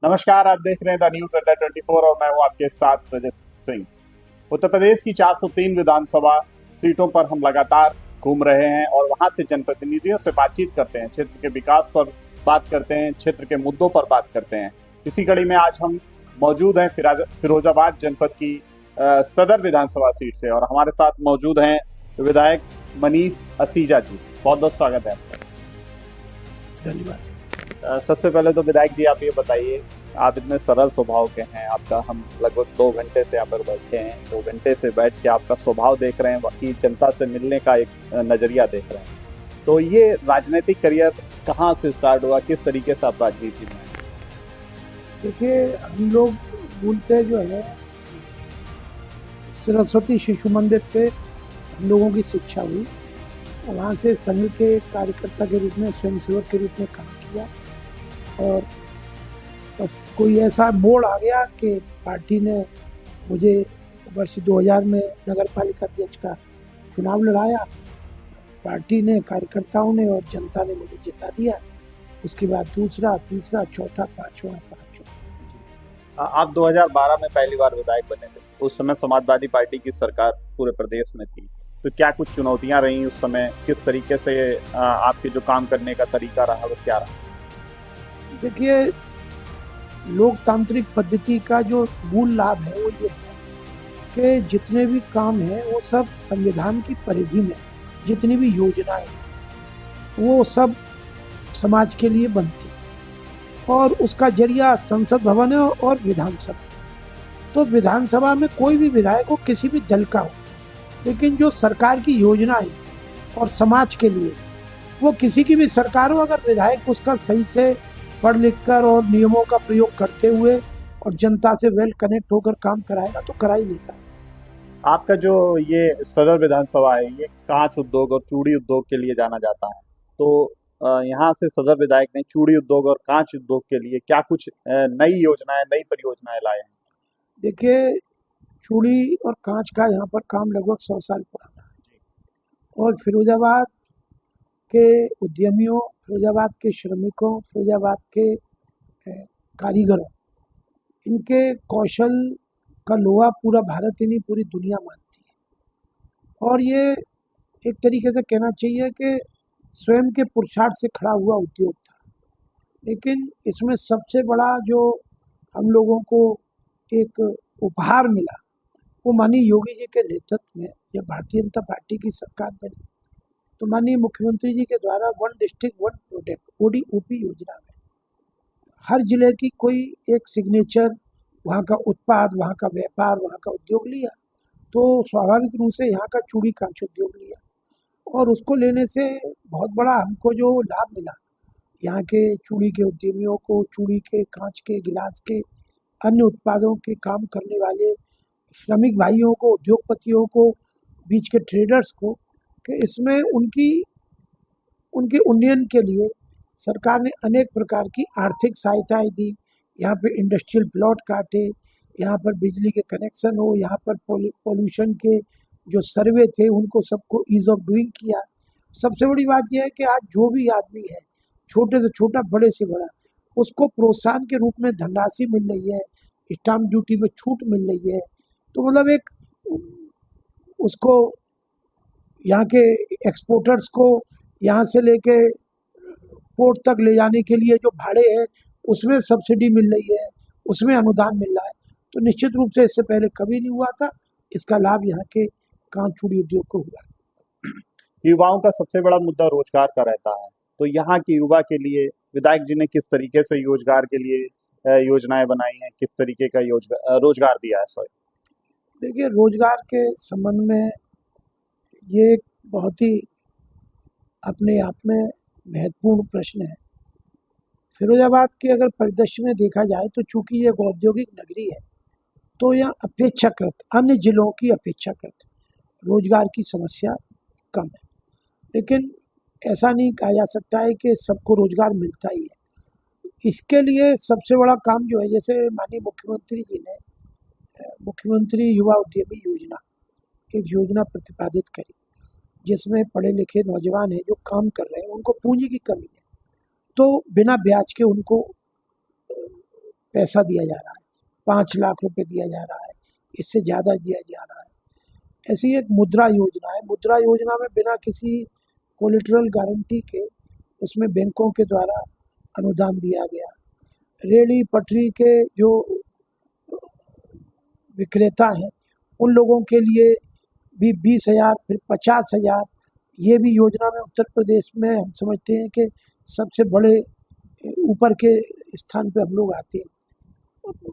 नमस्कार, आप देख रहे हैं द न्यूज अड्डा 24 और मैं हूं आपके साथ रजत सिंह। उत्तर प्रदेश की 403 विधानसभा सीटों पर हम लगातार घूम रहे हैं और वहां से जनप्रतिनिधियों से बातचीत करते हैं, क्षेत्र के विकास पर बात करते हैं, क्षेत्र के मुद्दों पर बात करते हैं। इसी कड़ी में आज हम मौजूद हैं फिरोजाबाद जनपद की सदर विधानसभा सीट से और हमारे साथ मौजूद हैं विधायक मनीष असीजा जी। बहुत बहुत स्वागत है आपका। धन्यवाद। सबसे पहले तो विधायक जी आप ये बताइए, आप इतने सरल स्वभाव के हैं, आपका हम लगभग 2 घंटे से यहाँ पर बैठे हैं, 2 घंटे से बैठ के आपका स्वभाव देख रहे हैं, बाकी जनता से मिलने का एक नजरिया देख रहे हैं। तो ये राजनीतिक करियर कहाँ से स्टार्ट हुआ, किस तरीके से आप राजनीति में? देखिए, हम लोग बोलते जो है सरस्वती शिशु मंदिर से हम लोगों की शिक्षा हुई, वहाँ से संघ के कार्यकर्ता के रूप में, स्वयंसेवक के रूप में काम किया और बस कोई ऐसा मोड़ आ गया कि पार्टी ने मुझे वर्ष 2000 में नगर पालिका अध्यक्ष का चुनाव लड़ाया। पार्टी ने, कार्यकर्ताओं ने और जनता ने मुझे जिता दिया। उसके बाद दूसरा, तीसरा, चौथा, पांचवा। आप 2012 में पहली बार विधायक बने थे। उस समय समाजवादी पार्टी की सरकार पूरे प्रदेश में थी, तो क्या कुछ चुनौतियां रही उस समय? किस तरीके से आपके जो काम करने का तरीका रहा वो क्या रहा? देखिए, लोकतांत्रिक पद्धति का जो मूल लाभ है वो ये है कि जितने भी काम हैं वो सब संविधान की परिधि में, जितनी भी योजनाएं वो सब समाज के लिए बनती है और उसका जरिया संसद भवन है और विधानसभा। तो विधानसभा में कोई भी विधायक हो, किसी भी दल का हो, लेकिन जो सरकार की योजनाएं और समाज के लिए, वो किसी की भी सरकार हो, अगर विधायक उसका सही से पढ़ लिख कर और नियमों का प्रयोग करते हुए और जनता से वेल कनेक्ट होकर काम कराएगा तो करा ही लेता। आपका जो ये सदर विधानसभा है, ये कांच उद्योग और चूड़ी उद्योग के लिए जाना जाता है, तो यहाँ से सदर विधायक ने चूड़ी उद्योग और कांच उद्योग के लिए क्या कुछ नई योजनाएं, नई परियोजनाएं लाए हैं? देखिए, चूड़ी और कांच का यहाँ पर काम लगभग 100 साल पुराना है और फिरोजाबाद के उद्यमियों, फिरोजाबाद के श्रमिकों, फिरोजाबाद के कारीगरों, इनके कौशल का लोहा पूरा भारत ही नहीं, पूरी दुनिया मानती है। और ये एक तरीके से कहना चाहिए कि स्वयं के पुरुषार्थ से खड़ा हुआ उद्योग था। लेकिन इसमें सबसे बड़ा जो हम लोगों को एक उपहार मिला, वो माननीय योगी जी के नेतृत्व में जब भारतीय जनता पार्टी की सरकार बनी, तो माननीय मुख्यमंत्री जी के द्वारा 1 डिस्ट्रिक्ट 1 प्रोडक्ट ODOP योजना में हर जिले की कोई एक सिग्नेचर, वहाँ का उत्पाद, वहाँ का व्यापार, वहाँ का उद्योग लिया, तो स्वाभाविक रूप से यहाँ का चूड़ी कांच उद्योग लिया और उसको लेने से बहुत बड़ा हमको जो लाभ मिला, यहाँ के चूड़ी के उद्यमियों को, चूड़ी के, कांच के, गिलास के, अन्य उत्पादों के काम करने वाले श्रमिक भाइयों को, उद्योगपतियों को, बीच के ट्रेडर्स को, कि इसमें उनके उन्नयन के लिए सरकार ने अनेक प्रकार की आर्थिक सहायताएं दी। यहाँ पे इंडस्ट्रियल प्लॉट काटे, यहाँ पर बिजली के कनेक्शन हो, यहाँ पर पोल्यूशन के जो सर्वे थे उनको सबको ईज ऑफ डूइंग किया। सबसे बड़ी बात यह है कि आज जो भी आदमी है, छोटे से छोटा, बड़े से बड़ा, उसको प्रोत्साहन के रूप में धनराशि मिल रही है, स्टाम्प ड्यूटी में छूट मिल रही है। तो मतलब एक उसको, यहाँ के एक्सपोर्टर्स को यहाँ से लेके पोर्ट तक ले जाने के लिए जो भाड़े हैं उसमें सब्सिडी मिल रही है, उसमें अनुदान मिल रहा है। तो निश्चित रूप से इससे पहले कभी नहीं हुआ था, इसका लाभ यहाँ के कांच चूड़ी उद्योग को हुआ। युवाओं का सबसे बड़ा मुद्दा रोजगार का रहता है, तो यहाँ के युवा के लिए विधायक जी ने किस तरीके से रोजगार के लिए योजनाएं बनाई हैं, किस तरीके का रोजगार दिया है? सॉरी, देखिए, रोजगार के संबंध में ये एक बहुत ही अपने आप में महत्वपूर्ण प्रश्न है। फिरोजाबाद के अगर परिदृश्य में देखा जाए तो चूंकि ये एक औद्योगिक नगरी है, तो यहाँ अपेक्षाकृत, अन्य जिलों की अपेक्षाकृत रोजगार की समस्या कम है। लेकिन ऐसा नहीं कहा जा सकता है कि सबको रोजगार मिलता ही है। इसके लिए सबसे बड़ा काम जो है, जैसे माननीय मुख्यमंत्री जी ने मुख्यमंत्री युवा उद्यमी योजना, एक योजना प्रतिपादित करी, जिसमें पढ़े लिखे नौजवान हैं जो काम कर रहे हैं, उनको पूंजी की कमी है, तो बिना ब्याज के उनको पैसा दिया जा रहा है, 5 लाख रुपए दिया जा रहा है, इससे ज़्यादा दिया जा रहा है। ऐसी एक मुद्रा योजना है। मुद्रा योजना में बिना किसी कोलेटरल गारंटी के उसमें बैंकों के द्वारा अनुदान दिया गया। रेहड़ी पटरी के जो विक्रेता हैं उन लोगों के लिए भी 20,000 फिर 50,000, ये भी योजना में उत्तर प्रदेश में हम समझते हैं कि सबसे बड़े ऊपर के स्थान पे हम लोग आते हैं।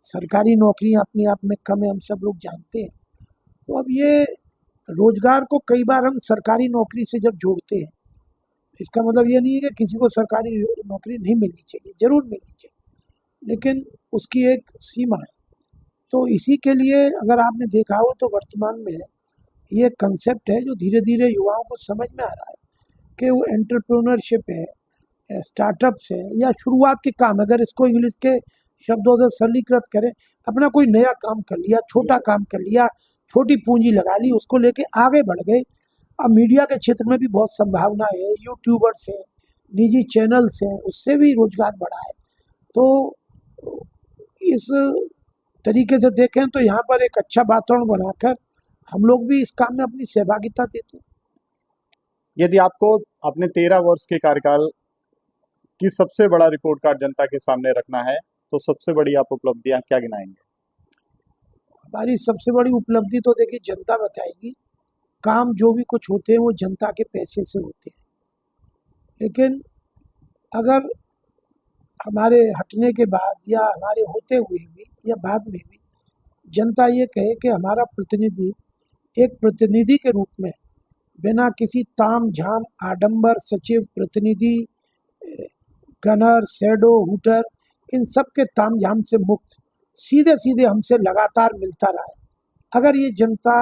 सरकारी नौकरियां अपने आप में कम है, हम सब लोग जानते हैं। तो अब ये रोजगार को कई बार हम सरकारी नौकरी से जब जोड़ते हैं, इसका मतलब ये नहीं है कि किसी को सरकारी नौकरी नहीं मिलनी चाहिए, जरूर मिलनी चाहिए, लेकिन उसकी एक सीमा है। तो इसी के लिए अगर आपने देखा हो तो वर्तमान में ये कंसेप्ट है जो धीरे धीरे युवाओं को समझ में आ रहा है कि वो एंटरप्रेन्योरशिप है, स्टार्टअप्स है या शुरुआत के काम, अगर इसको इंग्लिश के शब्दों से सरलीकृत करें, अपना कोई नया काम कर लिया, छोटा काम कर लिया, छोटी पूंजी लगा ली, उसको लेके आगे बढ़ गए। अब मीडिया के क्षेत्र में भी बहुत संभावना है, यूट्यूबर्स हैं, निजी चैनल्स हैं, उससे भी रोजगार बढ़ा है। तो इस तरीके से देखें तो यहाँ पर एक अच्छा वातावरण बनाकर हम लोग भी इस काम में अपनी सहभागिता देते हैं। यदि आपको अपने 13 वर्ष के कार्यकाल की सबसे बड़ा रिपोर्ट कार्ड जनता के सामने रखना है तो सबसे बड़ी आप उपलब्धियां क्या गिनाएंगे? हमारी सबसे बड़ी उपलब्धि तो देखिए जनता बताएगी। काम जो भी कुछ होते हैं वो जनता के पैसे से होते हैं, लेकिन अगर हमारे हटने के बाद या हमारे होते हुए भी या बाद में भी जनता ये कहे कि हमारा प्रतिनिधि एक प्रतिनिधि के रूप में बिना किसी ताम झाम आडंबर, सचिव, प्रतिनिधि, गनर, शैडो, हुटर, इन सब के ताम झाम से मुक्त सीधे सीधे हमसे लगातार मिलता रहा है, अगर ये जनता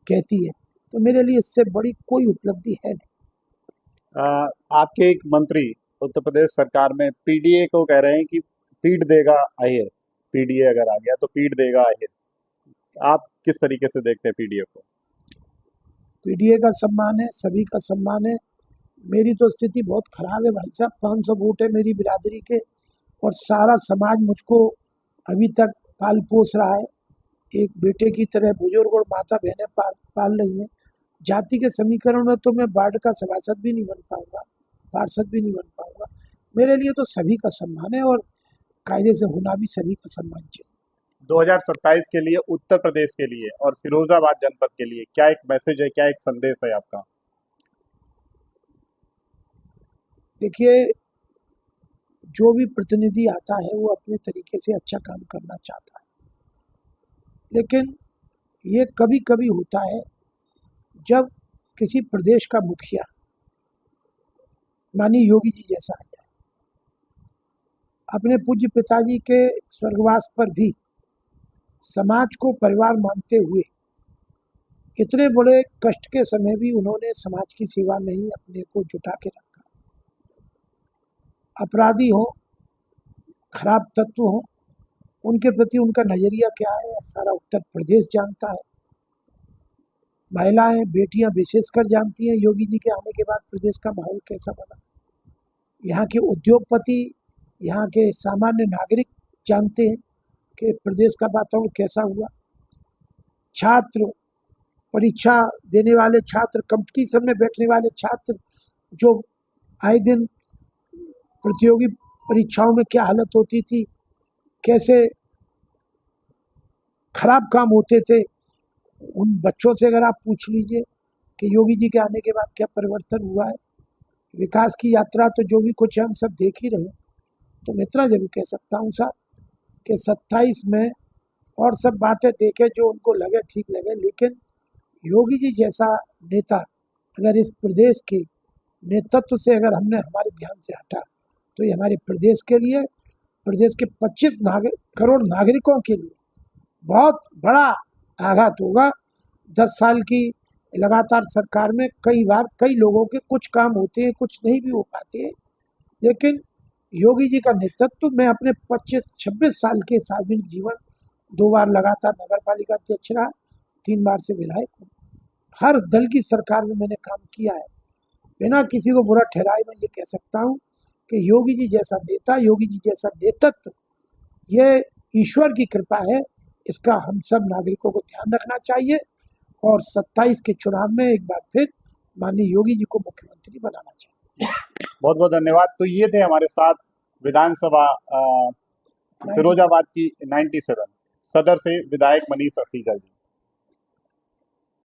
कहती है तो मेरे लिए इससे बड़ी कोई उपलब्धि है नहीं। आपके एक मंत्री उत्तर प्रदेश सरकार में पीडीए को कह रहे हैं कि पीट देगा अहिर, पीडीए अगर आ गया तो पीट देगा अहिर। आप किस तरीके से देखते हैं पीडीए को? पीडीए का सम्मान है, सभी का सम्मान है। मेरी तो स्थिति बहुत खराब है भाई साहब, 500 वोट है मेरी बिरादरी के और सारा समाज मुझको अभी तक पाल पोस रहा है, एक बेटे की तरह बुजुर्ग और माता बहनें पाल रही हैं। जाति के समीकरण में तो मैं वार्ड का सभासद भी नहीं बन पाऊंगा, पार्षद भी नहीं बन पाऊंगा। मेरे लिए तो सभी का सम्मान है और कायदे से होना भी सभी का सम्मान चाहिए। 2027 के लिए उत्तर प्रदेश के लिए और फिरोजाबाद जनपद के लिए क्या एक मैसेज है, क्या एक संदेश है आपका? देखिए, जो भी प्रतिनिधि आता है वो अपने तरीके से अच्छा काम करना चाहता है, लेकिन ये कभी कभी होता है जब किसी प्रदेश का मुखिया मानी योगी जी जैसा आ जाए, अपने पूज्य पिताजी के स्वर्गवास पर भी समाज को परिवार मानते हुए इतने बड़े कष्ट के समय भी उन्होंने समाज की सेवा में ही अपने को जुटा के रखा। अपराधी हो, खराब तत्व हो, उनके प्रति उनका नजरिया क्या है सारा उत्तर प्रदेश जानता है। महिलाएं, बेटियां विशेषकर जानती हैं योगी जी के आने के बाद प्रदेश का माहौल कैसा बना। यहाँ के उद्योगपति, यहाँ के सामान्य नागरिक जानते हैं कि प्रदेश का वातावरण कैसा हुआ। छात्र, परीक्षा देने वाले छात्र, कंपटीशन में बैठने वाले छात्र, जो आए दिन प्रतियोगी परीक्षाओं में क्या हालत होती थी, कैसे खराब काम होते थे, उन बच्चों से अगर आप पूछ लीजिए कि योगी जी के आने के बाद क्या परिवर्तन हुआ है, विकास की यात्रा तो जो भी कुछ है हम सब देख ही रहे हैं। तो मैं इतना जरूर कह सकता हूँ साहब कि 27 में और सब बातें देखे जो उनको लगे ठीक लगे, लेकिन योगी जी जैसा नेता अगर इस प्रदेश के नेतृत्व से अगर हमने हमारे ध्यान से हटा तो ये हमारे प्रदेश के लिए, प्रदेश के 25 करोड़ नागरिकों के लिए बहुत बड़ा आघात होगा। 10 साल की लगातार सरकार में कई बार कई लोगों के कुछ काम होते हैं, कुछ नहीं भी हो पाते हैं, लेकिन योगी जी का नेतृत्व, मैं अपने 25-26 साल के सार्वजनिक जीवन, 2 बार लगातार नगर पालिका अध्यक्ष रहा, 3 बार से विधायक हूँ, हर दल की सरकार में मैंने काम किया है। बिना किसी को बुरा ठहराए मैं ये कह सकता हूँ कि योगी जी जैसा नेता, योगी जी जैसा नेतृत्व ये ईश्वर की कृपा है, इसका हम सब नागरिकों को ध्यान रखना चाहिए और 27 के चुनाव में एक बार फिर माननीय योगी जी को मुख्यमंत्री बनाना चाहिए। बहुत बहुत धन्यवाद। तो ये थे हमारे साथ विधानसभा फिरोजाबाद की 97 सदर से विधायक मनीष असीगल जी।